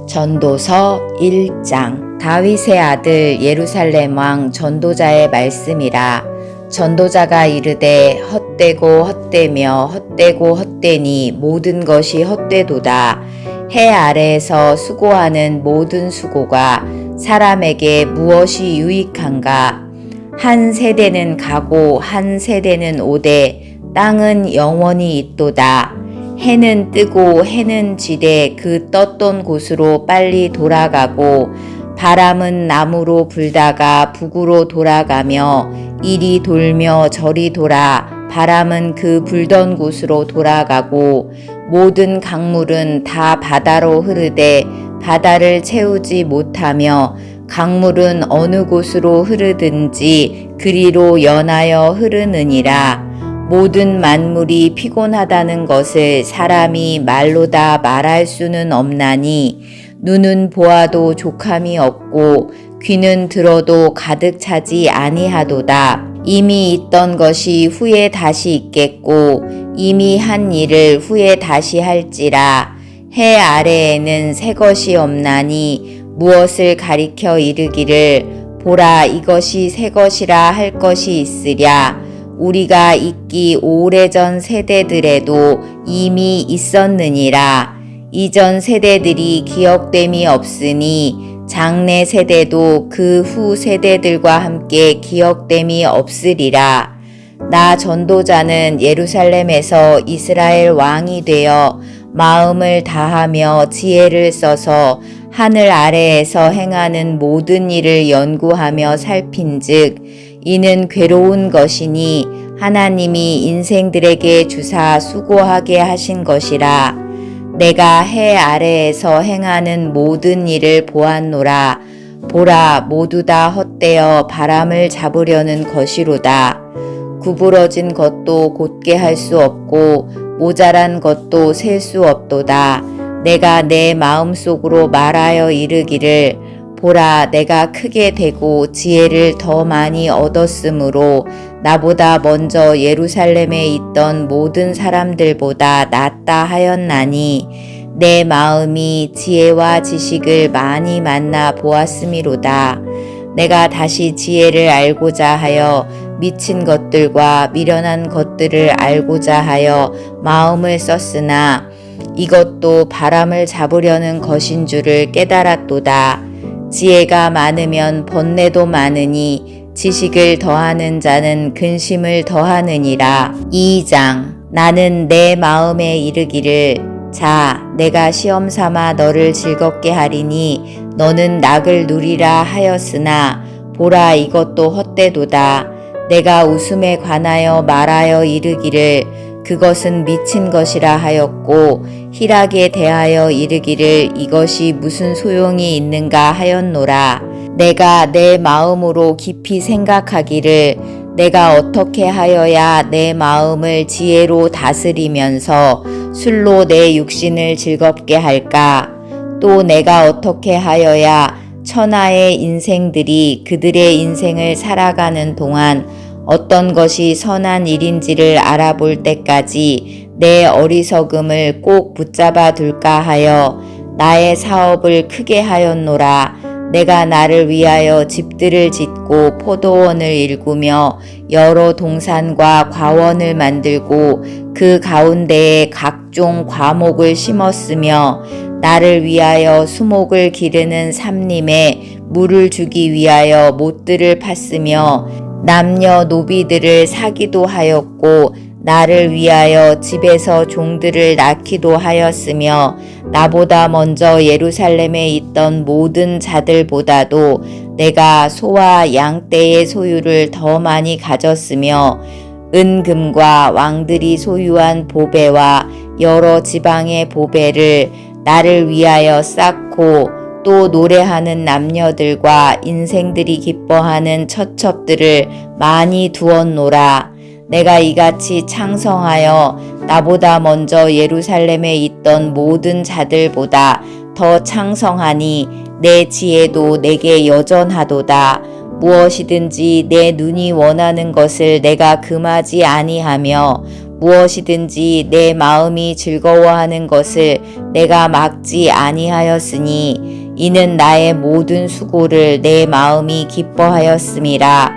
전도서 1장. 다윗의 아들 예루살렘 왕 전도자의 말씀이라. 전도자가 이르되 헛되고 헛되며 헛되고 헛되니 모든 것이 헛되도다. 해 아래에서 수고하는 모든 수고가 사람에게 무엇이 유익한가? 한 세대는 가고 한 세대는 오되 땅은 영원히 있도다. 해는 뜨고 해는 지되 그 떴던 곳으로 빨리 돌아가고 바람은 남으로 불다가 북으로 돌아가며 이리 돌며 저리 돌아 바람은 그 불던 곳으로 돌아가고 모든 강물은 다 바다로 흐르되 바다를 채우지 못하며 강물은 어느 곳으로 흐르든지 그리로 연하여 흐르느니라. 모든 만물이 피곤하다는 것을 사람이 말로 다 말할 수는 없나니 눈은 보아도 족함이 없고 귀는 들어도 가득 차지 아니하도다. 이미 있던 것이 후에 다시 있겠고 이미 한 일을 후에 다시 할지라. 해 아래에는 새 것이 없나니 무엇을 가리켜 이르기를 보라 이것이 새 것이라 할 것이 있으랴. 우리가 있기 오래전 세대들에도 이미 있었느니라. 이전 세대들이 기억됨이 없으니 장래 세대도 그 후 세대들과 함께 기억됨이 없으리라. 나 전도자는 예루살렘에서 이스라엘 왕이 되어 마음을 다하며 지혜를 써서 하늘 아래에서 행하는 모든 일을 연구하며 살핀즉 이는 괴로운 것이니 하나님이 인생들에게 주사 수고하게 하신 것이라. 내가 해 아래에서 행하는 모든 일을 보았노라. 보라 모두 다 헛되어 바람을 잡으려는 것이로다. 구부러진 것도 곧게 할 수 없고 모자란 것도 셀 수 없도다. 내가 내 마음속으로 말하여 이르기를 보라 내가 크게 되고 지혜를 더 많이 얻었으므로 나보다 먼저 예루살렘에 있던 모든 사람들보다 낫다 하였나니 내 마음이 지혜와 지식을 많이 만나 보았음이로다. 내가 다시 지혜를 알고자 하여 미친 것들과 미련한 것들을 알고자 하여 마음을 썼으나 이것도 바람을 잡으려는 것인 줄을 깨달았도다. 지혜가 많으면 번뇌도 많으니 지식을 더하는 자는 근심을 더하느니라. 2장. 나는 내 마음에 이르기를 자 내가 시험 삼아 너를 즐겁게 하리니 너는 낙을 누리라 하였으나 보라 이것도 헛되도다. 내가 웃음에 관하여 말하여 이르기를 그것은 미친 것이라 하였고 희락에 대하여 이르기를 이것이 무슨 소용이 있는가 하였노라. 내가 내 마음으로 깊이 생각하기를 내가 어떻게 하여야 내 마음을 지혜로 다스리면서 술로 내 육신을 즐겁게 할까? 또 내가 어떻게 하여야 천하의 인생들이 그들의 인생을 살아가는 동안 어떤 것이 선한 일인지를 알아볼 때까지 내 어리석음을 꼭 붙잡아 둘까 하여 나의 사업을 크게 하였노라. 내가 나를 위하여 집들을 짓고 포도원을 일구며 여러 동산과 과원을 만들고 그 가운데에 각종 과목을 심었으며 나를 위하여 수목을 기르는 삼림에 물을 주기 위하여 못들을 팠으며 남녀 노비들을 사기도 하였고 나를 위하여 집에서 종들을 낳기도 하였으며 나보다 먼저 예루살렘에 있던 모든 자들보다도 내가 소와 양떼의 소유를 더 많이 가졌으며 은금과 왕들이 소유한 보배와 여러 지방의 보배를 나를 위하여 쌓고 또 노래하는 남녀들과 인생들이 기뻐하는 처첩들을 많이 두었노라. 내가 이같이 창성하여 나보다 먼저 예루살렘에 있던 모든 자들보다 더 창성하니 내 지혜도 내게 여전하도다. 무엇이든지 내 눈이 원하는 것을 내가 금하지 아니하며 무엇이든지 내 마음이 즐거워하는 것을 내가 막지 아니하였으니 이는 나의 모든 수고를 내 마음이 기뻐하였음이라.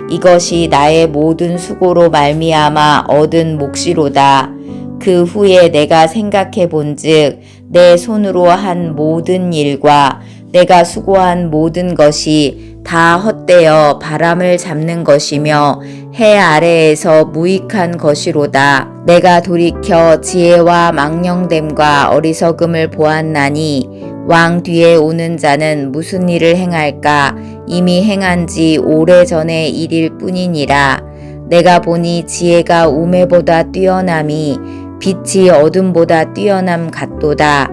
이것이 나의 모든 수고로 말미암아 얻은 몫이로다. 그 후에 내가 생각해 본즉 내 손으로 한 모든 일과 내가 수고한 모든 것이 다 헛되어 바람을 잡는 것이며 해 아래에서 무익한 것이로다. 내가 돌이켜 지혜와 망령됨과 어리석음을 보았나니 왕 뒤에 오는 자는 무슨 일을 행할까? 이미 행한 지 오래전의 일일 뿐이니라. 내가 보니 지혜가 우매보다 뛰어남이 빛이 어둠보다 뛰어남 같도다.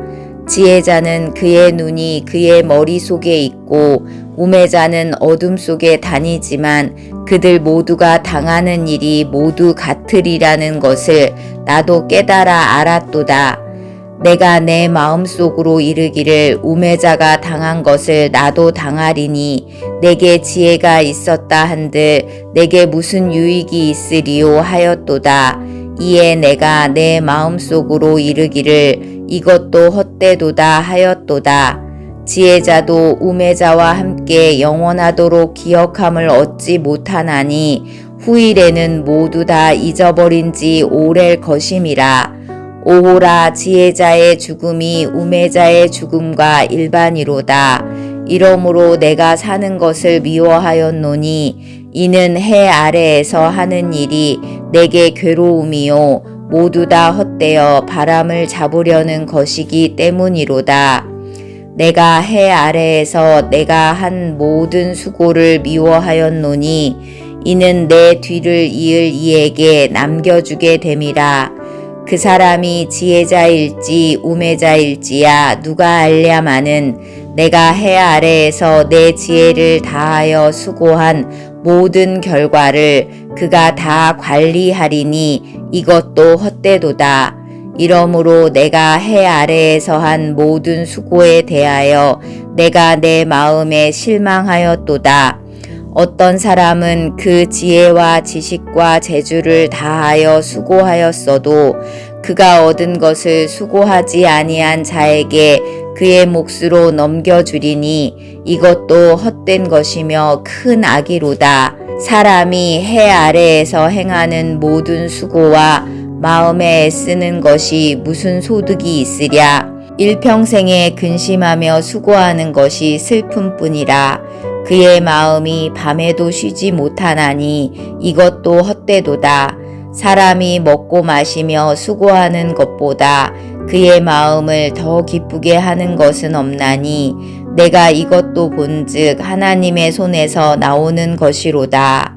지혜자는 그의 눈이 그의 머릿속에 있고 우매자는 어둠 속에 다니지만 그들 모두가 당하는 일이 모두 같으리라는 것을 나도 깨달아 알았도다. 내가 내 마음속으로 이르기를 우매자가 당한 것을 나도 당하리니 내게 지혜가 있었다 한들 내게 무슨 유익이 있으리요 하였도다. 이에 내가 내 마음속으로 이르기를 이것도 헛되도다 하였도다. 지혜자도 우매자와 함께 영원하도록 기억함을 얻지 못하나니 후일에는 모두 다 잊어버린 지 오래일 것임이라. 오호라, 지혜자의 죽음이 우매자의 죽음과 일반이로다. 이러므로 내가 사는 것을 미워하였노니 이는 해 아래에서 하는 일이 내게 괴로움이요 모두 다 헛되어 바람을 잡으려는 것이기 때문이로다. 내가 해 아래에서 내가 한 모든 수고를 미워하였노니 이는 내 뒤를 이을 이에게 남겨주게 됨이라. 그 사람이 지혜자일지 우매자일지야 누가 알랴마는 내가 해 아래에서 내 지혜를 다하여 수고한 모든 결과를 그가 다 관리하리니 이것도 헛되도다. 이러므로 내가 해 아래에서 한 모든 수고에 대하여 내가 내 마음에 실망하였도다. 어떤 사람은 그 지혜와 지식과 재주를 다하여 수고하였어도 그가 얻은 것을 수고하지 아니한 자에게 그의 몫으로 넘겨주리니 이것도 헛된 것이며 큰 악이로다. 사람이 해 아래에서 행하는 모든 수고와 마음에 애쓰는 것이 무슨 소득이 있으랴. 일평생에 근심하며 수고하는 것이 슬픔뿐이라. 그의 마음이 밤에도 쉬지 못하나니 이것도 헛되도다. 사람이 먹고 마시며 수고하는 것보다 그의 마음을 더 기쁘게 하는 것은 없나니 내가 이것도 본즉 하나님의 손에서 나오는 것이로다.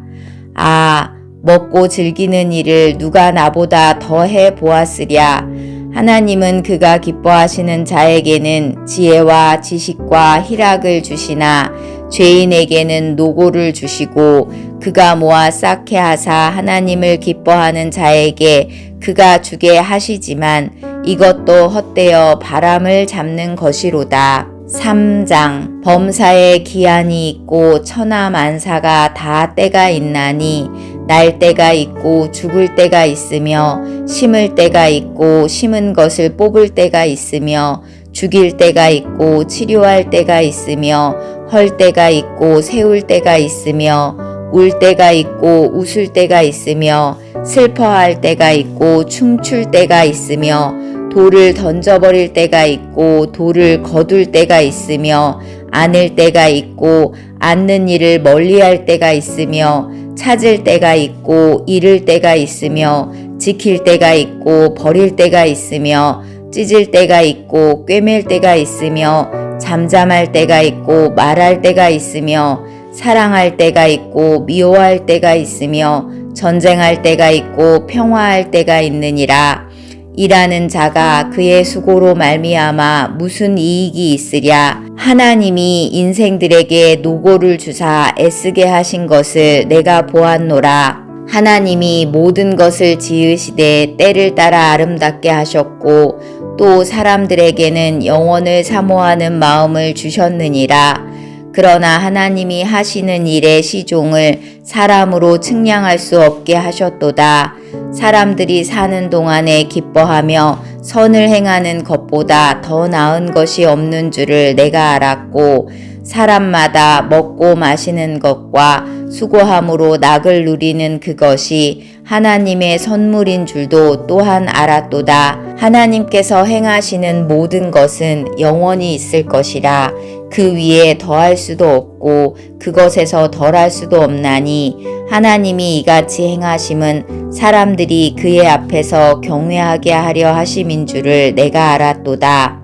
아, 먹고 즐기는 일을 누가 나보다 더 해 보았으랴. 하나님은 그가 기뻐하시는 자에게는 지혜와 지식과 희락을 주시나 죄인에게는 노고를 주시고 그가 모아 쌓게 하사 하나님을 기뻐하는 자에게 그가 주게 하시지만 이것도 헛되어 바람을 잡는 것이로다. 3장. 범사에 기한이 있고 천하만사가 다 때가 있나니 날 때가 있고 죽을 때가 있으며 심을 때가 있고 심은 것을 뽑을 때가 있으며 죽일 때가 있고 치료할 때가 있으며 헐 때가 있고 세울 때가 있으며 울 때가 있고 웃을 때가 있으며 슬퍼할 때가 있고 춤출 때가 있으며 돌을 던져버릴 때가 있고 돌을 거둘 때가 있으며 안을 때가 있고 앉는 일을 멀리할 때가 있으며 찾을 때가 있고 잃을 때가 있으며 지킬 때가 있고 버릴 때가 있으며 찢을 때가 있고 꿰맬 때가 있으며 잠잠할 때가 있고 말할 때가 있으며 사랑할 때가 있고 미워할 때가 있으며 전쟁할 때가 있고 평화할 때가 있느니라. 일하는 자가 그의 수고로 말미암아 무슨 이익이 있으랴. 하나님이 인생들에게 노고를 주사 애쓰게 하신 것을 내가 보았노라. 하나님이 모든 것을 지으시되 때를 따라 아름답게 하셨고 또 사람들에게는 영원을 사모하는 마음을 주셨느니라. 그러나 하나님이 하시는 일의 시종을 사람으로 측량할 수 없게 하셨도다. 사람들이 사는 동안에 기뻐하며 선을 행하는 것보다 더 나은 것이 없는 줄을 내가 알았고, 사람마다 먹고 마시는 것과 수고함으로 낙을 누리는 그것이 하나님의 선물인 줄도 또한 알았도다. 하나님께서 행하시는 모든 것은 영원히 있을 것이라. 그 위에 더할 수도 없고 그것에서 덜할 수도 없나니, 하나님이 이같이 행하심은 사람들이 그의 앞에서 경외하게 하려 하심인 줄을 내가 알았도다.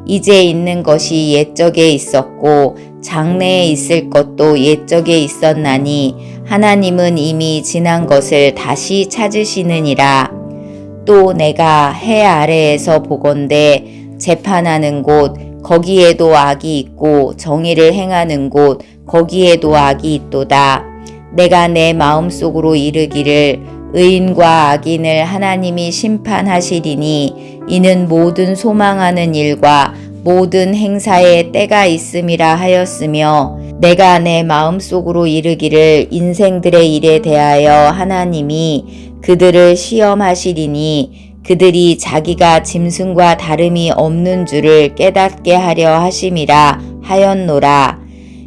이제 있는 것이 옛적에 있었고 장래에 있을 것도 옛적에 있었나니, 하나님은 이미 지난 것을 다시 찾으시느니라. 또 내가 해 아래에서 보건대 재판하는 곳 거기에도 악이 있고 정의를 행하는 곳 거기에도 악이 있도다. 내가 내 마음속으로 이르기를 의인과 악인을 하나님이 심판하시리니, 이는 모든 소망하는 일과 모든 행사에 때가 있음이라 하였으며, 내가 내 마음속으로 이르기를 인생들의 일에 대하여 하나님이 그들을 시험하시리니, 그들이 자기가 짐승과 다름이 없는 줄을 깨닫게 하려 하심이라 하였노라.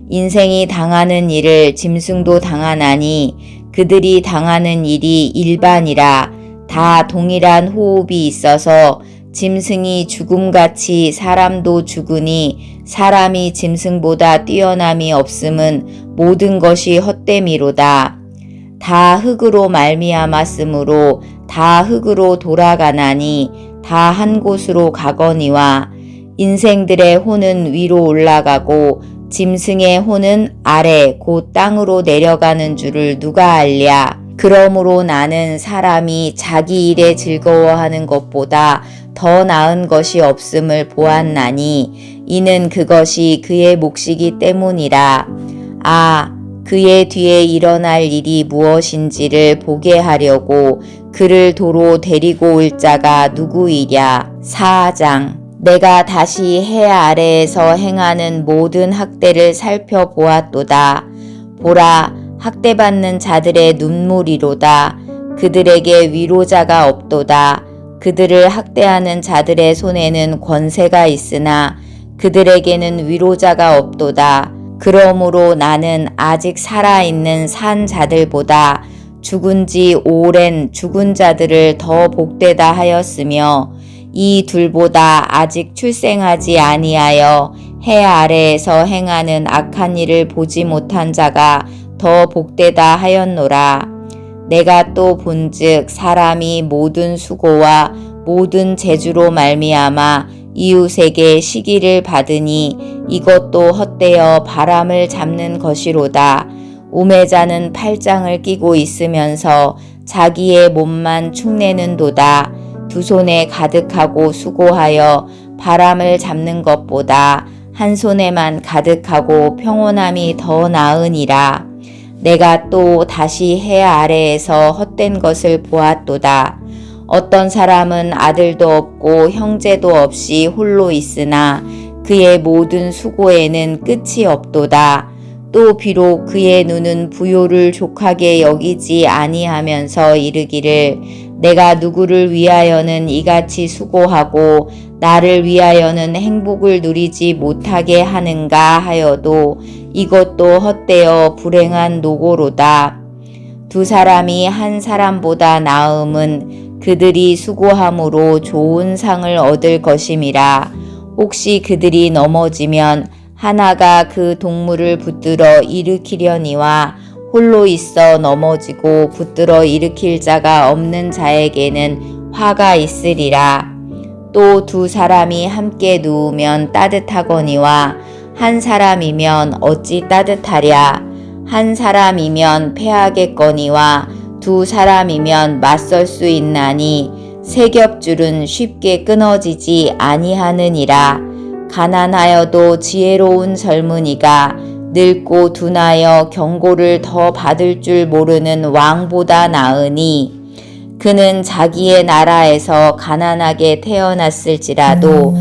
인생이 당하는 일을 짐승도 당하나니, 그들이 당하는 일이 일반이라. 다 동일한 호흡이 있어서 짐승이 죽음같이 사람도 죽으니, 사람이 짐승보다 뛰어남이 없음은 모든 것이 헛됨이로다. 다 흙으로 말미암았으므로 다 흙으로 돌아가나니, 다 한 곳으로 가거니와, 인생들의 혼은 위로 올라가고 짐승의 혼은 아래 곧 땅으로 내려가는 줄을 누가 알랴. 그러므로 나는 사람이 자기 일에 즐거워하는 것보다 더 나은 것이 없음을 보았나니, 이는 그것이 그의 몫이기 때문이라. 아, 그의 뒤에 일어날 일이 무엇인지를 보게 하려고 그를 도로 데리고 올 자가 누구이랴. 4장. 내가 다시 해 아래에서 행하는 모든 학대를 살펴보았도다. 보라, 학대받는 자들의 눈물이로다. 그들에게 위로자가 없도다. 그들을 학대하는 자들의 손에는 권세가 있으나 그들에게는 위로자가 없도다. 그러므로 나는 아직 살아있는 산 자들보다 죽은 지 오랜 죽은 자들을 더 복되다 하였으며, 이 둘보다 아직 출생하지 아니하여 해 아래에서 행하는 악한 일을 보지 못한 자가 더 복되다 하였노라. 내가 또 본즉 사람이 모든 수고와 모든 재주로 말미암아 이웃에게 시기를 받으니, 이것도 헛되어 바람을 잡는 것이로다. 우매자는 팔짱을 끼고 있으면서 자기의 몸만 축내는도다. 두 손에 가득하고 수고하여 바람을 잡는 것보다 한 손에만 가득하고 평온함이 더 나으니라. 내가 또 다시 해 아래에서 헛된 것을 보았도다. 어떤 사람은 아들도 없고 형제도 없이 홀로 있으나 그의 모든 수고에는 끝이 없도다. 또 비록 그의 눈은 부요를 족하게 여기지 아니하면서 이르기를 내가 누구를 위하여는 이같이 수고하고 나를 위하여는 행복을 누리지 못하게 하는가 하여도 이것도 헛되어 불행한 노고로다. 두 사람이 한 사람보다 나음은 그들이 수고함으로 좋은 상을 얻을 것임이라. 혹시 그들이 넘어지면 하나가 그 동물을 붙들어 일으키려니와 홀로 있어 넘어지고 붙들어 일으킬 자가 없는 자에게는 화가 있으리라. 또 두 사람이 함께 누우면 따뜻하거니와 한 사람이면 어찌 따뜻하랴. 한 사람이면 패하겠거니와 두 사람이면 맞설 수 있나니 세 겹줄은 쉽게 끊어지지 아니하느니라. 가난하여도 지혜로운 젊은이가 늙고 둔하여 경고를 더 받을 줄 모르는 왕보다 나으니, 그는 자기의 나라에서 가난하게 태어났을지라도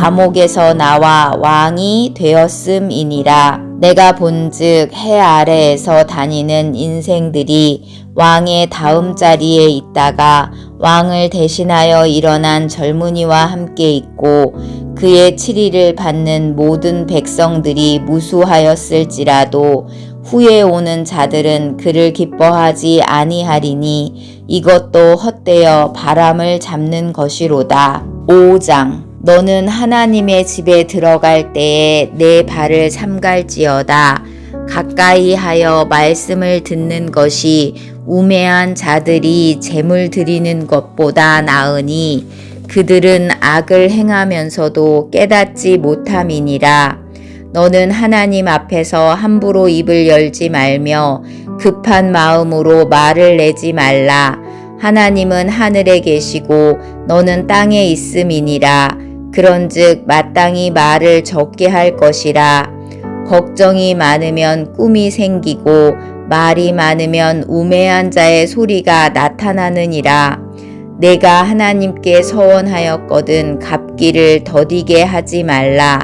감옥에서 나와 왕이 되었음이니라. 내가 본즉 해 아래에서 다니는 인생들이 왕의 다음 자리에 있다가 왕을 대신하여 일어난 젊은이와 함께 있고 그의 치리를 받는 모든 백성들이 무수하였을지라도 후에 오는 자들은 그를 기뻐하지 아니하리니 이것도 헛되어 바람을 잡는 것이로다. 5장. 너는 하나님의 집에 들어갈 때에 내 발을 삼갈지어다. 가까이 하여 말씀을 듣는 것이 우매한 자들이 재물 드리는 것보다 나으니 그들은 악을 행하면서도 깨닫지 못함이니라. 너는 하나님 앞에서 함부로 입을 열지 말며 급한 마음으로 말을 내지 말라. 하나님은 하늘에 계시고 너는 땅에 있음이니라. 그런즉 마땅히 말을 적게 할 것이라. 걱정이 많으면 꿈이 생기고 말이 많으면 우매한 자의 소리가 나타나느니라. 내가 하나님께 서원하였거든 갚기를 더디게 하지 말라.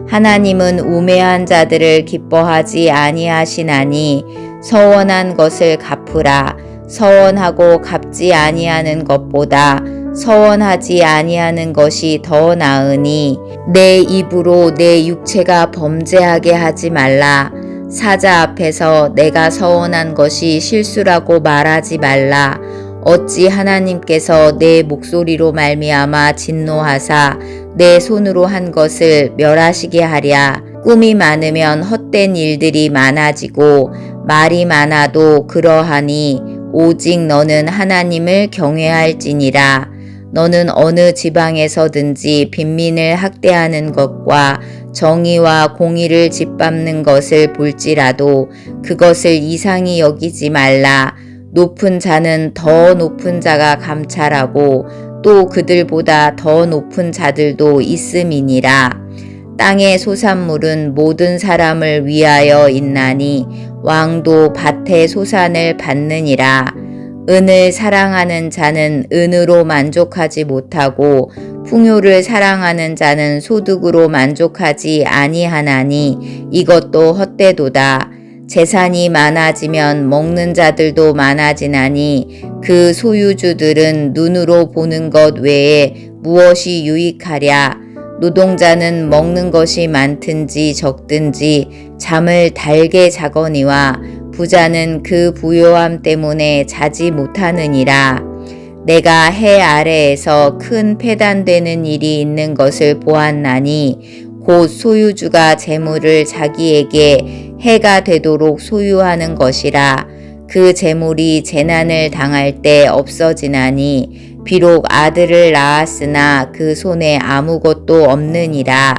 하나님은 우매한 자들을 기뻐하지 아니하시나니 서원한 것을 갚으라. 서원하고 갚지 아니하는 것보다 서원하지 아니하는 것이 더 나으니 내 입으로 내 육체가 범죄하게 하지 말라. 사자 앞에서 내가 서원한 것이 실수라고 말하지 말라. 어찌 하나님께서 내 목소리로 말미암아 진노하사 내 손으로 한 것을 멸하시게 하랴. 꿈이 많으면 헛된 일들이 많아지고 말이 많아도 그러하니 오직 너는 하나님을 경외할지니라. 너는 어느 지방에서든지 빈민을 학대하는 것과 정의와 공의를 짓밟는 것을 볼지라도 그것을 이상히 여기지 말라. 높은 자는 더 높은 자가 감찰하고 또 그들보다 더 높은 자들도 있음이니라. 땅의 소산물은 모든 사람을 위하여 있나니 왕도 밭의 소산을 받느니라. 은을 사랑하는 자는 은으로 만족하지 못하고 풍요를 사랑하는 자는 소득으로 만족하지 아니하나니 이것도 헛되도다. 재산이 많아지면 먹는 자들도 많아지나니 그 소유주들은 눈으로 보는 것 외에 무엇이 유익하랴. 노동자는 먹는 것이 많든지 적든지 잠을 달게 자거니와 부자는 그 부요함 때문에 자지 못하느니라. 내가 해 아래에서 큰 패단되는 일이 있는 것을 보았나니 곧 소유주가 재물을 자기에게 해가 되도록 소유하는 것이라. 그 재물이 재난을 당할 때 없어지나니 비록 아들을 낳았으나 그 손에 아무것도 없느니라.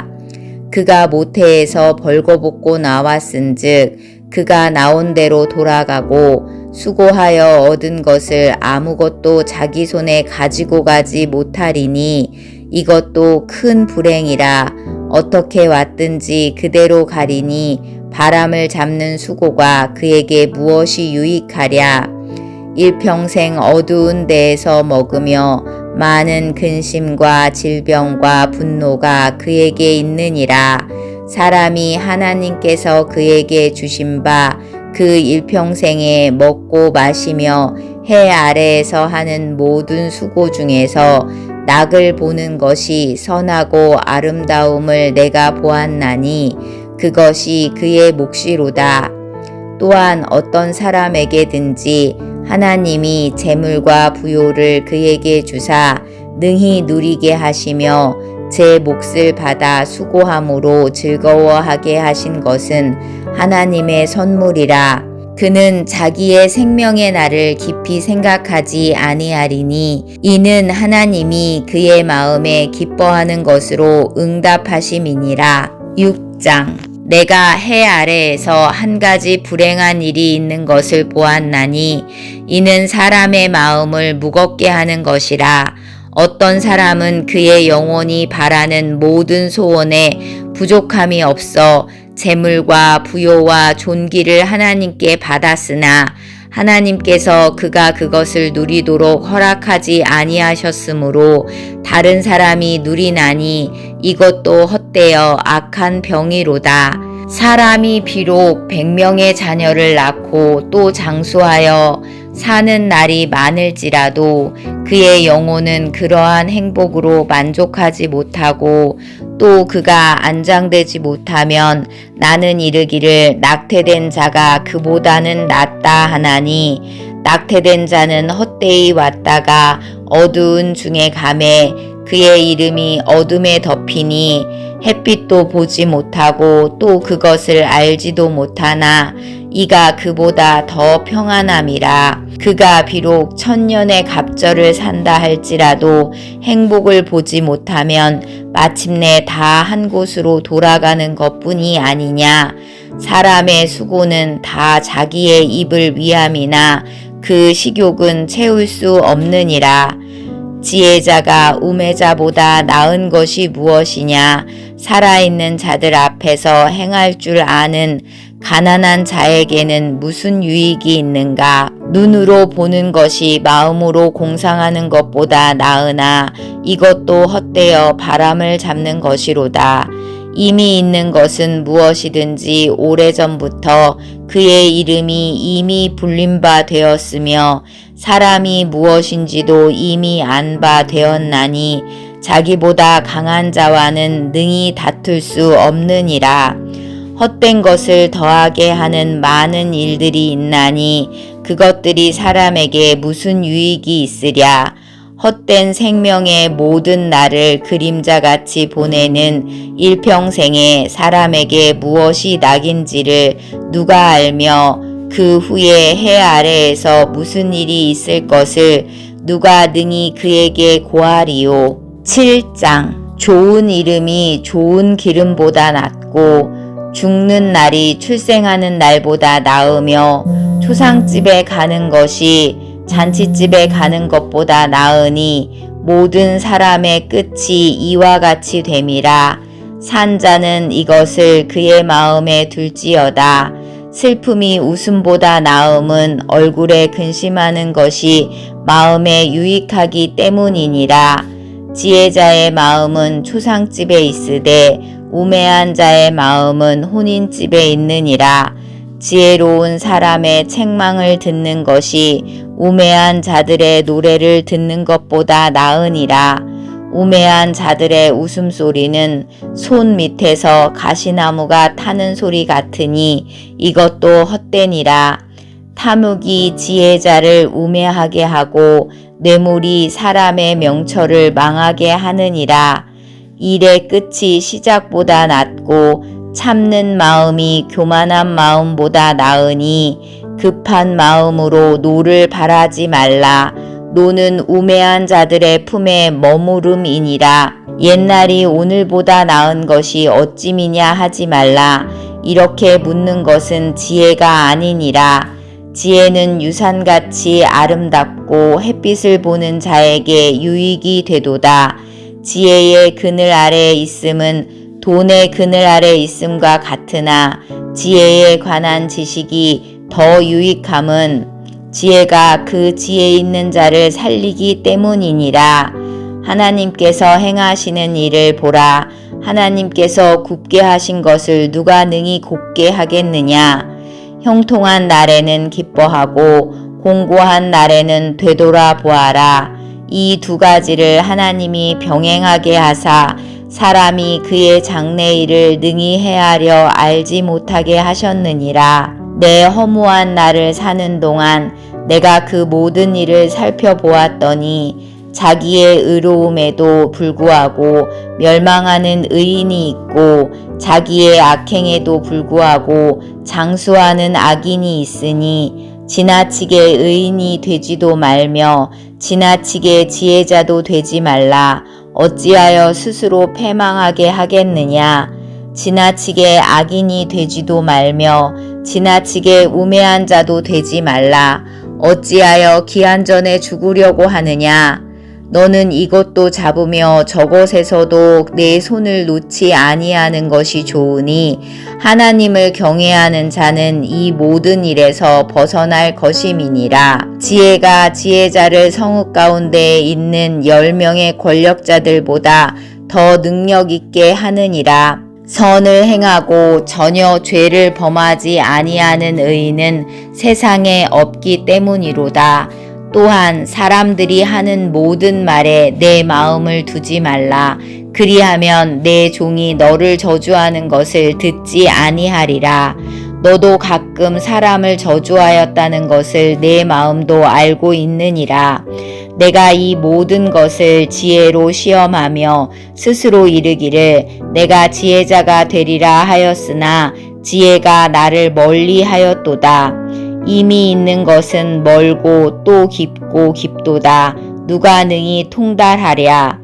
그가 모태에서 벌거벗고 나왔은즉 그가 나온 대로 돌아가고 수고하여 얻은 것을 아무것도 자기 손에 가지고 가지 못하리니 이것도 큰 불행이라. 어떻게 왔든지 그대로 가리니 바람을 잡는 수고가 그에게 무엇이 유익하랴. 일평생 어두운 데에서 먹으며 많은 근심과 질병과 분노가 그에게 있느니라. 사람이 하나님께서 그에게 주신 바 그 일평생에 먹고 마시며 해 아래에서 하는 모든 수고 중에서 낙을 보는 것이 선하고 아름다움을 내가 보았나니 그것이 그의 몫이로다. 또한 어떤 사람에게든지 하나님이 재물과 부요를 그에게 주사 능히 누리게 하시며 제 몫을 받아 수고함으로 즐거워하게 하신 것은 하나님의 선물이라. 그는 자기의 생명의 날을 깊이 생각하지 아니하리니 이는 하나님이 그의 마음에 기뻐하는 것으로 응답하심이니라. 6장. 내가 해 아래에서 한 가지 불행한 일이 있는 것을 보았나니 이는 사람의 마음을 무겁게 하는 것이라. 어떤 사람은 그의 영혼이 바라는 모든 소원에 부족함이 없어 재물과 부요와 존귀를 하나님께 받았으나 하나님께서 그가 그것을 누리도록 허락하지 아니하셨으므로 다른 사람이 누리나니 이것도 헛되어 악한 병이로다. 사람이 비록 100명의 자녀를 낳고 또 장수하여 사는 날이 많을지라도 그의 영혼은 그러한 행복으로 만족하지 못하고 또 그가 안장되지 못하면 나는 이르기를 낙태된 자가 그보다는 낫다 하나니 낙태된 자는 헛되이 왔다가 어두운 중에 가매 그의 이름이 어둠에 덮이니 햇빛도 보지 못하고 또 그것을 알지도 못하나 이가 그보다 더 평안함이라. 그가 비록 1000년의 갑절을 산다 할지라도 행복을 보지 못하면 마침내 다 한 곳으로 돌아가는 것뿐이 아니냐. 사람의 수고는 다 자기의 입을 위함이나 그 식욕은 채울 수 없느니라. 지혜자가 우매자보다 나은 것이 무엇이냐. 살아있는 자들 앞에서 행할 줄 아는 가난한 자에게는 무슨 유익이 있는가. 눈으로 보는 것이 마음으로 공상하는 것보다 나으나 이것도 헛되어 바람을 잡는 것이로다. 이미 있는 것은 무엇이든지 오래전부터 그의 이름이 이미 불린 바 되었으며 사람이 무엇인지도 이미 안 바 되었나니 자기보다 강한 자와는 능히 다툴 수 없느니라. 헛된 것을 더하게 하는 많은 일들이 있나니 그것들이 사람에게 무슨 유익이 있으랴. 헛된 생명의 모든 날을 그림자같이 보내는 일평생에 사람에게 무엇이 낙인지를 누가 알며 그 후에 해 아래에서 무슨 일이 있을 것을 누가 능히 그에게 고하리요. 7장. 좋은 이름이 좋은 기름보다 낫고 죽는 날이 출생하는 날보다 나으며 초상집에 가는 것이 잔치집에 가는 것보다 나으니 모든 사람의 끝이 이와 같이 됨이라. 산자는 이것을 그의 마음에 둘지어다. 슬픔이 웃음보다 나음은 얼굴에 근심하는 것이 마음에 유익하기 때문이니라. 지혜자의 마음은 초상집에 있으되 우매한 자의 마음은 혼인집에 있느니라. 지혜로운 사람의 책망을 듣는 것이 우매한 자들의 노래를 듣는 것보다 나으니라. 우매한 자들의 웃음소리는 손 밑에서 가시나무가 타는 소리 같으니 이것도 헛되니라. 탐욕이 지혜자를 우매하게 하고 뇌물이 사람의 명철을 망하게 하느니라. 일의 끝이 시작보다 낫고 참는 마음이 교만한 마음보다 나으니 급한 마음으로 노를 바라지 말라. 노는 우매한 자들의 품에 머무름이니라. 옛날이 오늘보다 나은 것이 어찌미냐 하지 말라. 이렇게 묻는 것은 지혜가 아니니라. 지혜는 유산같이 아름답고 햇빛을 보는 자에게 유익이 되도다. 지혜의 그늘 아래에 있음은 돈의 그늘 아래에 있음과 같으나 지혜에 관한 지식이 더 유익함은 지혜가 그 지혜 있는 자를 살리기 때문이니라. 하나님께서 행하시는 일을 보라. 하나님께서 굽게 하신 것을 누가 능히 곱게 하겠느냐. 형통한 날에는 기뻐하고 공고한 날에는 되돌아 보아라. 이 두 가지를 하나님이 병행하게 하사 사람이 그의 장래일을 능히 헤아려 알지 못하게 하셨느니라. 내 허무한 날을 사는 동안 내가 그 모든 일을 살펴보았더니 자기의 의로움에도 불구하고 멸망하는 의인이 있고 자기의 악행에도 불구하고 장수하는 악인이 있으니 지나치게 의인이 되지도 말며 지나치게 지혜자도 되지 말라. 어찌하여 스스로 패망하게 하겠느냐. 지나치게 악인이 되지도 말며 지나치게 우매한 자도 되지 말라. 어찌하여 기한 전에 죽으려고 하느냐. 너는 이것도 잡으며 저것에서도 내 손을 놓지 아니하는 것이 좋으니 하나님을 경외하는 자는 이 모든 일에서 벗어날 것임이니라. 지혜가 지혜자를 성읍 가운데 있는 10명의 권력자들보다 더 능력 있게 하느니라. 선을 행하고 전혀 죄를 범하지 아니하는 의인은 세상에 없기 때문이로다. 또한 사람들이 하는 모든 말에 내 마음을 두지 말라. 그리하면 내 종이 너를 저주하는 것을 듣지 아니하리라. 너도 가끔 사람을 저주하였다는 것을 내 마음도 알고 있느니라. 내가 이 모든 것을 지혜로 시험하며 스스로 이르기를 내가 지혜자가 되리라 하였으나 지혜가 나를 멀리 하였도다. 이미 있는 것은 멀고 또 깊고 깊도다. 누가 능히 통달하랴.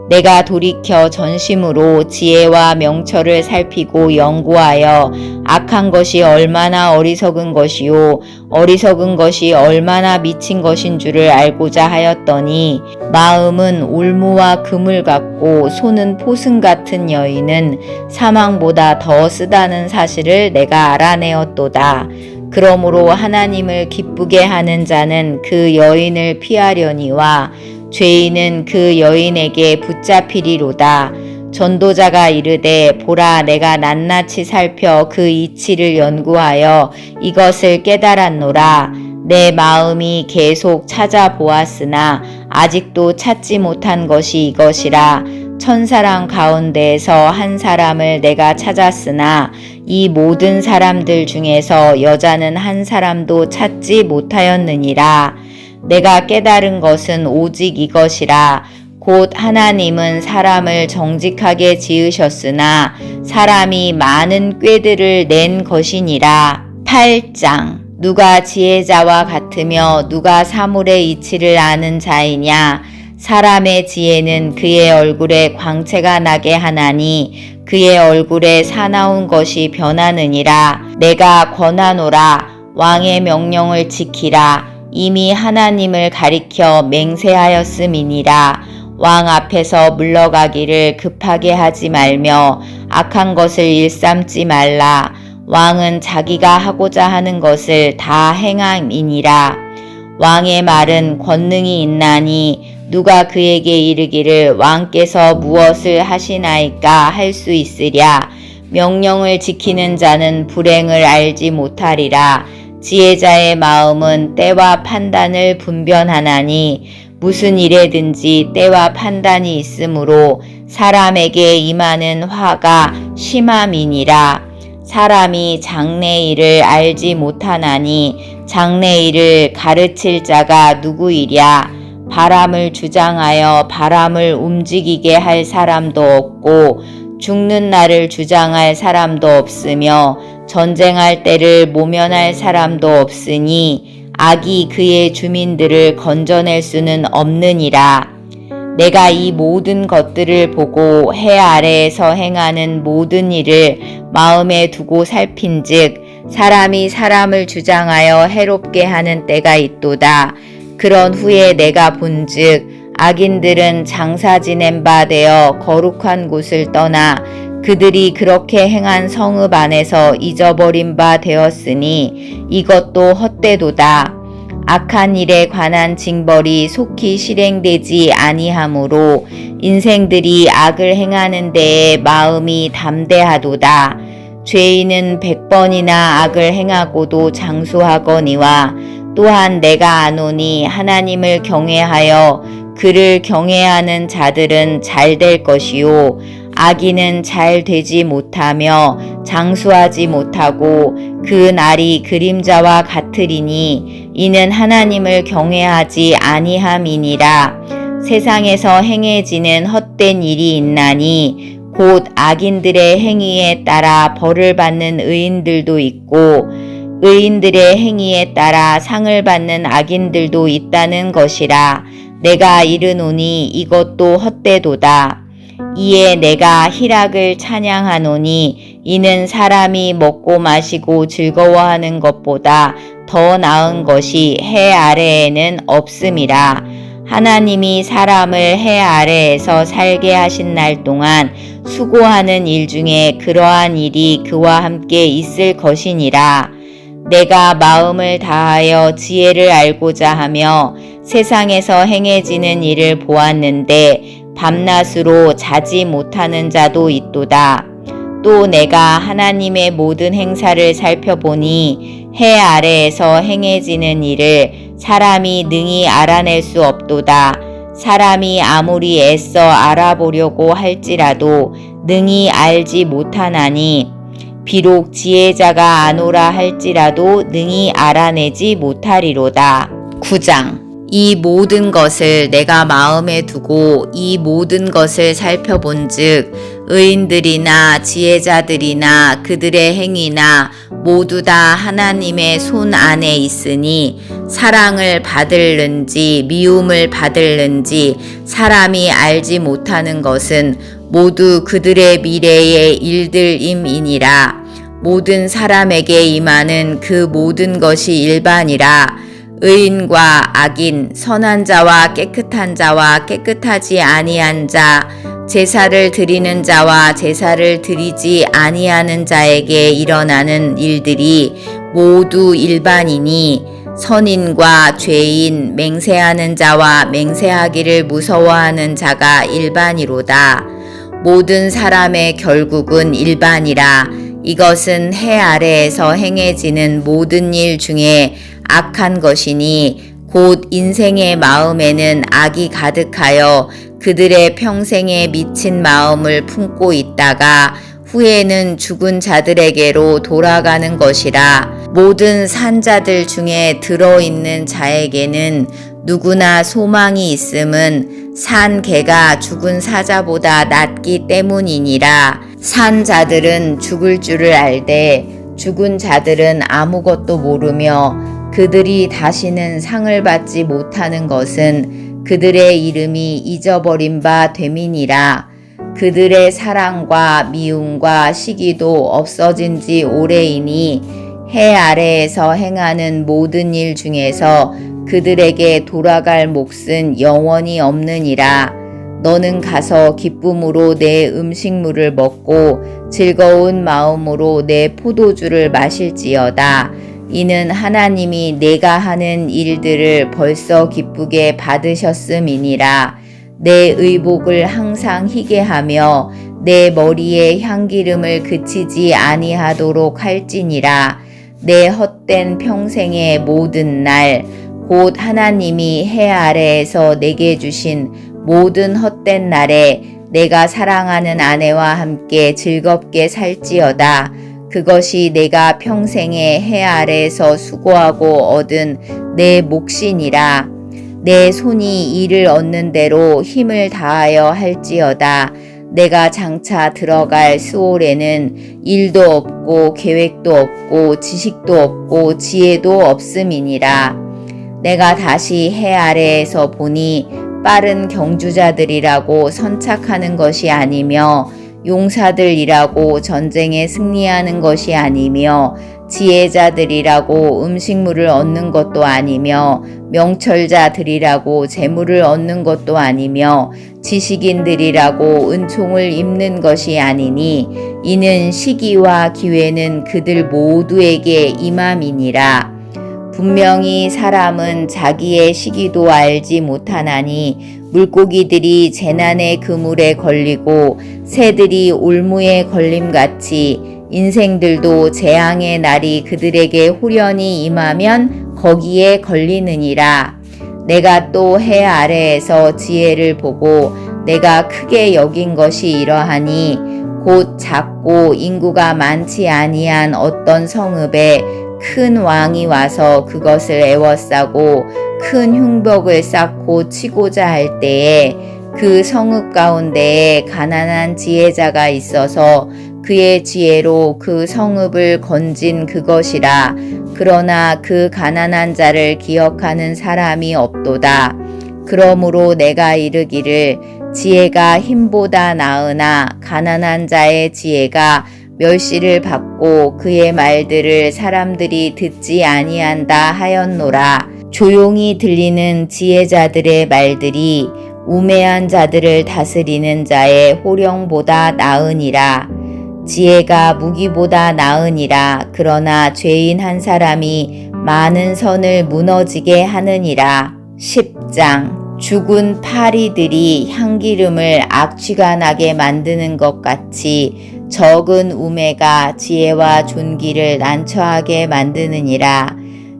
내가 돌이켜 전심으로 지혜와 명철을 살피고 연구하여 악한 것이 얼마나 어리석은 것이요 어리석은 것이 얼마나 미친 것인 줄을 알고자 하였더니 마음은 올무와 그물 같고 손은 포승 같은 여인은 사망보다 더 쓰다는 사실을 내가 알아내었도다. 그러므로 하나님을 기쁘게 하는 자는 그 여인을 피하려니와 죄인은 그 여인에게 붙잡히리로다. 전도자가 이르되 보라 내가 낱낱이 살펴 그 이치를 연구하여 이것을 깨달았노라. 내 마음이 계속 찾아보았으나 아직도 찾지 못한 것이 이것이라. 천사랑 가운데에서 한 사람을 내가 찾았으나 이 모든 사람들 중에서 여자는 한 사람도 찾지 못하였느니라. 내가 깨달은 것은 오직 이것이라. 곧 하나님은 사람을 정직하게 지으셨으나 사람이 많은 꾀들을 낸 것이니라. 8장. 누가 지혜자와 같으며 누가 사물의 이치를 아는 자이냐. 사람의 지혜는 그의 얼굴에 광채가 나게 하나니 그의 얼굴에 사나운 것이 변하느니라. 내가 권하노라. 왕의 명령을 지키라. 이미 하나님을 가리켜 맹세하였음이니라. 왕 앞에서 물러가기를 급하게 하지 말며 악한 것을 일삼지 말라. 왕은 자기가 하고자 하는 것을 다 행함이니라. 왕의 말은 권능이 있나니 누가 그에게 이르기를 왕께서 무엇을 하시나이까 할 수 있으랴. 명령을 지키는 자는 불행을 알지 못하리라. 지혜자의 마음은 때와 판단을 분별하나니 무슨 일에든지 때와 판단이 있으므로 사람에게 임하는 화가 심함이니라. 사람이 장래일을 알지 못하나니 장래일을 가르칠 자가 누구이랴. 바람을 주장하여 바람을 움직이게 할 사람도 없고 죽는 날을 주장할 사람도 없으며 전쟁할 때를 모면할 사람도 없으니 악이 그의 주민들을 건져낼 수는 없느니라. 내가 이 모든 것들을 보고 해 아래에서 행하는 모든 일을 마음에 두고 살핀즉 사람이 사람을 주장하여 해롭게 하는 때가 있도다. 그런 후에 내가 본즉 악인들은 장사 지낸 바 되어 거룩한 곳을 떠나 그들이 그렇게 행한 성읍 안에서 잊어버린 바 되었으니 이것도 헛되도다. 악한 일에 관한 징벌이 속히 실행되지 아니하므로 인생들이 악을 행하는 데에 마음이 담대하도다. 죄인은 100번이나 악을 행하고도 장수하거니와 또한 내가 아노니 하나님을 경외하여 그를 경외하는 자들은 잘 될 것이요 악인은 잘 되지 못하며 장수하지 못하고 그 날이 그림자와 같으리니 이는 하나님을 경외하지 아니함이니라. 세상에서 행해지는 헛된 일이 있나니 곧 악인들의 행위에 따라 벌을 받는 의인들도 있고 의인들의 행위에 따라 상을 받는 악인들도 있다는 것이라. 내가 이르노니 이것도 헛되도다. 이에 내가 희락을 찬양하노니 이는 사람이 먹고 마시고 즐거워하는 것보다 더 나은 것이 해 아래에는 없음이라. 하나님이 사람을 해 아래에서 살게 하신 날 동안 수고하는 일 중에 그러한 일이 그와 함께 있을 것이니라. 내가 마음을 다하여 지혜를 알고자 하며 세상에서 행해지는 일을 보았는데 밤낮으로 자지 못하는 자도 있도다. 또 내가 하나님의 모든 행사를 살펴보니 해 아래에서 행해지는 일을 사람이 능히 알아낼 수 없도다. 사람이 아무리 애써 알아보려고 할지라도 능히 알지 못하나니 비록 지혜자가 아노라 할지라도 능히 알아내지 못하리로다. 9장. 이 모든 것을 내가 마음에 두고 이 모든 것을 살펴본즉 의인들이나 지혜자들이나 그들의 행위나 모두 다 하나님의 손 안에 있으니 사랑을 받을는지 미움을 받을는지 사람이 알지 못하는 것은 모두 그들의 미래의 일들임이니라. 모든 사람에게 임하는 그 모든 것이 일반이라. 의인과 악인, 선한 자와 깨끗한 자와 깨끗하지 아니한 자, 제사를 드리는 자와 제사를 드리지 아니하는 자에게 일어나는 일들이 모두 일반이니 선인과 죄인, 맹세하는 자와 맹세하기를 무서워하는 자가 일반이로다. 모든 사람의 결국은 일반이라. 이것은 해 아래에서 행해지는 모든 일 중에 악한 것이니 곧 인생의 마음에는 악이 가득하여 그들의 평생에 미친 마음을 품고 있다가 후에는 죽은 자들에게로 돌아가는 것이라. 모든 산자들 중에 들어있는 자에게는 누구나 소망이 있음은 산 개가 죽은 사자보다 낫기 때문이니라. 산 자들은 죽을 줄을 알되 죽은 자들은 아무것도 모르며 그들이 다시는 상을 받지 못하는 것은 그들의 이름이 잊어버린 바 됨이니라. 그들의 사랑과 미움과 시기도 없어진 지 오래이니 해 아래에서 행하는 모든 일 중에서 그들에게 돌아갈 몫은 영원히 없느니라. 너는 가서 기쁨으로 내 음식물을 먹고 즐거운 마음으로 내 포도주를 마실지어다. 이는 하나님이 내가 하는 일들을 벌써 기쁘게 받으셨음이니라. 내 의복을 항상 희게 하며 내 머리에 향기름을 그치지 아니하도록 할지니라. 내 헛된 평생의 모든 날 곧 하나님이 해 아래에서 내게 주신 모든 헛된 날에 내가 사랑하는 아내와 함께 즐겁게 살지어다. 그것이 내가 평생에 해 아래에서 수고하고 얻은 내 몫이니라. 내 손이 이를 얻는 대로 힘을 다하여 할지어다. 내가 장차 들어갈 스올에는 일도 없고 계획도 없고 지식도 없고 지혜도 없음이니라. 내가 다시 해 아래에서 보니 빠른 경주자들이라고 선착하는 것이 아니며 용사들이라고 전쟁에 승리하는 것이 아니며 지혜자들이라고 음식물을 얻는 것도 아니며 명철자들이라고 재물을 얻는 것도 아니며 지식인들이라고 은총을 입는 것이 아니니 이는 시기와 기회는 그들 모두에게 임함이니라. 분명히 사람은 자기의 시기도 알지 못하나니 물고기들이 재난의 그물에 걸리고 새들이 올무에 걸림같이 인생들도 재앙의 날이 그들에게 홀연히 임하면 거기에 걸리느니라. 내가 또 해 아래에서 지혜를 보고 내가 크게 여긴 것이 이러하니 곧 작고 인구가 많지 아니한 어떤 성읍에 큰 왕이 와서 그것을 에워싸고 큰 흉벽을 쌓고 치고자 할 때에 그 성읍 가운데에 가난한 지혜자가 있어서 그의 지혜로 그 성읍을 건진 그것이라. 그러나 그 가난한 자를 기억하는 사람이 없도다. 그러므로 내가 이르기를 지혜가 힘보다 나으나 가난한 자의 지혜가 멸시를 받고 그의 말들을 사람들이 듣지 아니한다 하였노라. 조용히 들리는 지혜자들의 말들이 우매한 자들을 다스리는 자의 호령보다 나으니라. 지혜가 무기보다 나으니라. 그러나 죄인 한 사람이 많은 선을 무너지게 하느니라. 10장. 죽은 파리들이 향기름을 악취가 나게 만드는 것 같이 적은 우매가 지혜와 존귀를 난처하게 만드느니라.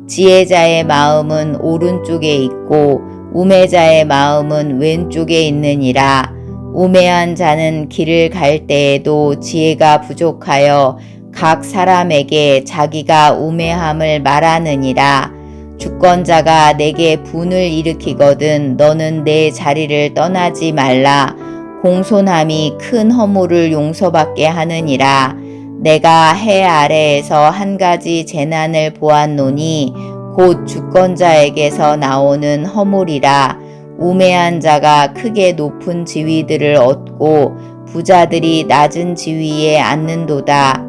지혜자의 마음은 오른쪽에 있고 우매자의 마음은 왼쪽에 있느니라. 우매한 자는 길을 갈 때에도 지혜가 부족하여 각 사람에게 자기가 우매함을 말하느니라. 주권자가 내게 분을 일으키거든 너는 내 자리를 떠나지 말라. 공손함이 큰 허물을 용서받게 하느니라. 내가 해 아래에서 한 가지 재난을 보았노니 곧 주권자에게서 나오는 허물이라. 우매한 자가 크게 높은 지위들을 얻고 부자들이 낮은 지위에 앉는도다.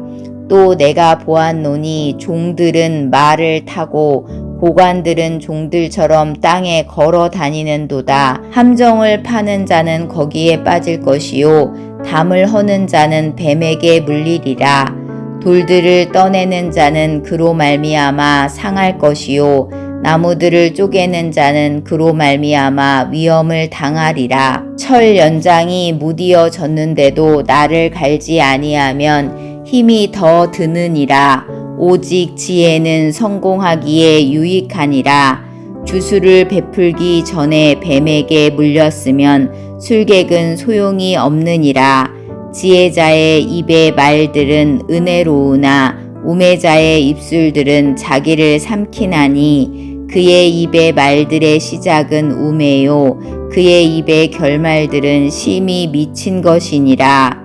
또 내가 보았노니 종들은 말을 타고 고관들은 종들처럼 땅에 걸어 다니는도다. 함정을 파는 자는 거기에 빠질 것이요 담을 허는 자는 뱀에게 물리리라. 돌들을 떠내는 자는 그로 말미암아 상할 것이요 나무들을 쪼개는 자는 그로 말미암아 위험을 당하리라. 철 연장이 무디어 졌는데도 나를 갈지 아니하면 힘이 더 드느니라. 오직 지혜는 성공하기에 유익하니라. 주술을 베풀기 전에 뱀에게 물렸으면 술객은 소용이 없느니라. 지혜자의 입의 말들은 은혜로우나 우매자의 입술들은 자기를 삼키나니 그의 입의 말들의 시작은 우매요 그의 입의 결말들은 심히 미친 것이니라.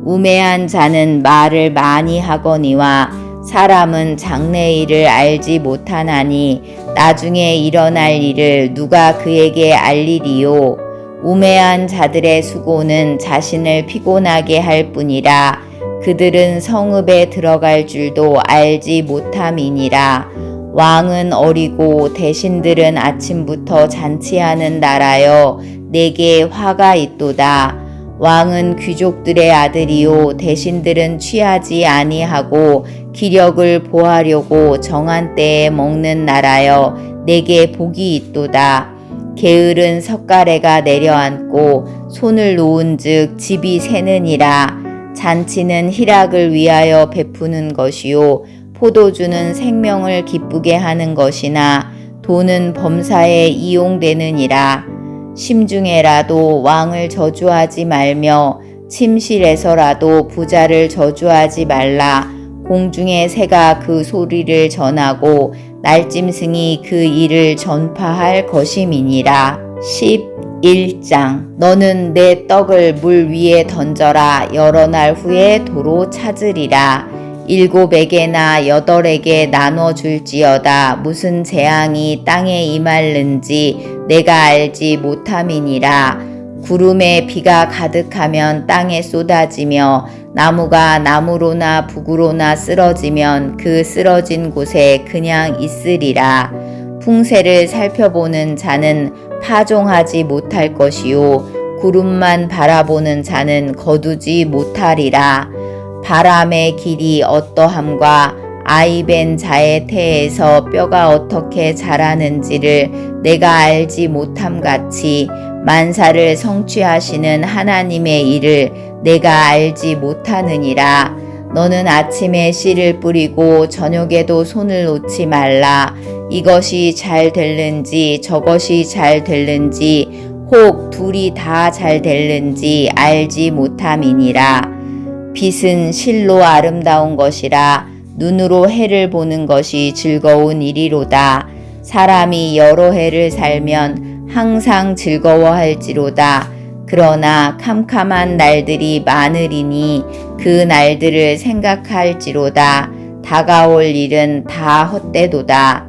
우매한 자는 말을 많이 하거니와 사람은 장래일을 알지 못하나니 나중에 일어날 일을 누가 그에게 알리리요. 우매한 자들의 수고는 자신을 피곤하게 할 뿐이라. 그들은 성읍에 들어갈 줄도 알지 못함이니라. 왕은 어리고 대신들은 아침부터 잔치하는 나라여 내게 화가 있도다. 왕은 귀족들의 아들이요 대신들은 취하지 아니하고 기력을 보하려고 정한 때에 먹는 나라여 내게 복이 있도다. 게으른 석가래가 내려앉고 손을 놓은즉 집이 새느니라. 잔치는 희락을 위하여 베푸는 것이요 포도주는 생명을 기쁘게 하는 것이나 돈은 범사에 이용되느니라. 심중에라도 왕을 저주하지 말며 침실에서라도 부자를 저주하지 말라. 공중의 새가 그 소리를 전하고 날짐승이 그 일을 전파할 것임이니라. 11장. 너는 내 떡을 물 위에 던져라. 여러 날 후에 도로 찾으리라. 7에게나 8에게 나눠줄지어다. 무슨 재앙이 땅에 임할는지 내가 알지 못함이니라. 구름에 비가 가득하면 땅에 쏟아지며 나무가 나무로나 북으로나 쓰러지면 그 쓰러진 곳에 그냥 있으리라. 풍세를 살펴보는 자는 파종하지 못할 것이요 구름만 바라보는 자는 거두지 못하리라. 바람의 길이 어떠함과 아이벤 자의 태에서 뼈가 어떻게 자라는지를 내가 알지 못함같이 만사를 성취하시는 하나님의 일을 내가 알지 못하느니라. 너는 아침에 씨를 뿌리고 저녁에도 손을 놓지 말라. 이것이 잘 될는지 저것이 잘 될는지 혹 둘이 다 잘 될는지 알지 못함이니라. 빛은 실로 아름다운 것이라. 눈으로 해를 보는 것이 즐거운 일이로다. 사람이 여러 해를 살면 항상 즐거워할지로다. 그러나 캄캄한 날들이 많으리니 그 날들을 생각할지로다. 다가올 일은 다 헛되도다.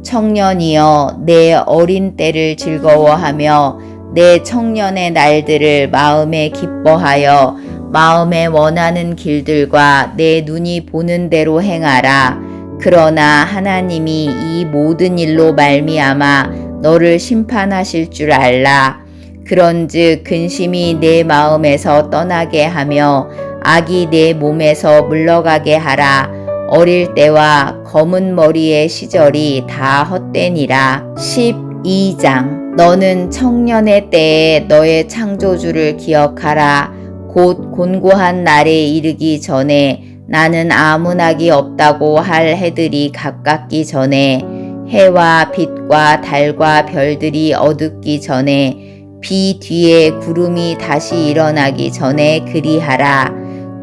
청년이여 내 어린 때를 즐거워하며 내 청년의 날들을 마음에 기뻐하여 마음에 원하는 길들과 내 눈이 보는 대로 행하라. 그러나 하나님이 이 모든 일로 말미암아 너를 심판하실 줄 알라. 그런즉 근심이 내 마음에서 떠나게 하며 악이 내 몸에서 물러가게 하라. 어릴 때와 검은 머리의 시절이 다 헛되니라. 12장. 너는 청년의 때에 너의 창조주를 기억하라. 곧 곤고한 날에 이르기 전에 나는 아무 낙이 없다고 할 해들이 가깝기 전에 해와 빛과 달과 별들이 어둡기 전에 비 뒤에 구름이 다시 일어나기 전에 그리하라.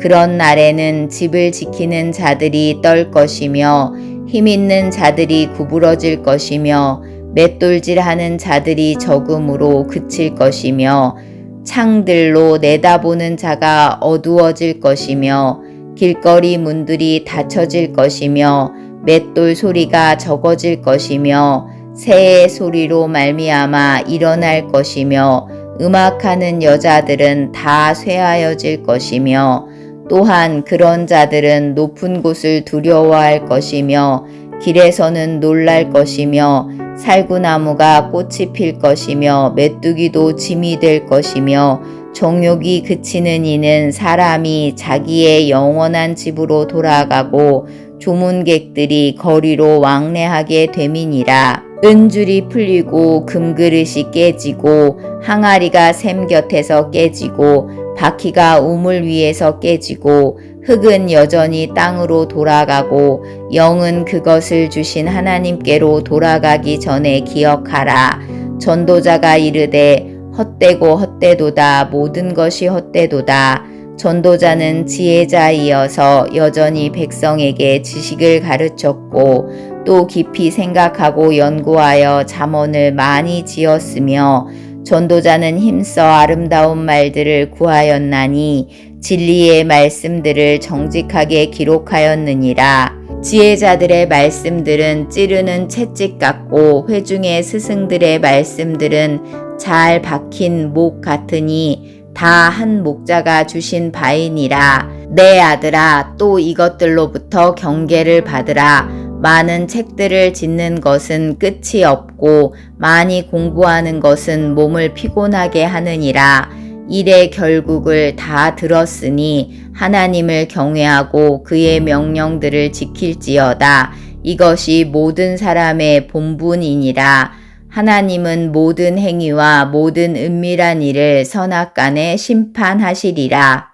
그런 날에는 집을 지키는 자들이 떨 것이며 힘있는 자들이 구부러질 것이며 맷돌질하는 자들이 적음으로 그칠 것이며 창들로 내다보는 자가 어두워질 것이며 길거리 문들이 닫혀질 것이며 맷돌 소리가 적어질 것이며 새의 소리로 말미암아 일어날 것이며 음악하는 여자들은 다 쇠하여질 것이며 또한 그런 자들은 높은 곳을 두려워할 것이며 길에서는 놀랄 것이며 살구나무가 꽃이 필 것이며 메뚜기도 짐이 될 것이며 정욕이 그치는 이는 사람이 자기의 영원한 집으로 돌아가고 조문객들이 거리로 왕래하게 됨이니라. 은줄이 풀리고 금그릇이 깨지고 항아리가 샘 곁에서 깨지고 바퀴가 우물 위에서 깨지고 흙은 여전히 땅으로 돌아가고 영은 그것을 주신 하나님께로 돌아가기 전에 기억하라. 전도자가 이르되 헛되고 헛되도다. 모든 것이 헛되도다. 전도자는 지혜자이어서 여전히 백성에게 지식을 가르쳤고 또 깊이 생각하고 연구하여 잠언을 많이 지었으며 전도자는 힘써 아름다운 말들을 구하였나니 진리의 말씀들을 정직하게 기록하였느니라. 지혜자들의 말씀들은 찌르는 채찍 같고 회중의 스승들의 말씀들은 잘 박힌 목 같으니 다 한 목자가 주신 바이니라. 내 아들아, 또 이것들로부터 경계를 받으라. 많은 책들을 짓는 것은 끝이 없고 많이 공부하는 것은 몸을 피곤하게 하느니라. 일의 결국을 다 들었으니 하나님을 경외하고 그의 명령들을 지킬지어다. 이것이 모든 사람의 본분이니라. 하나님은 모든 행위와 모든 은밀한 일을 선악간에 심판하시리라.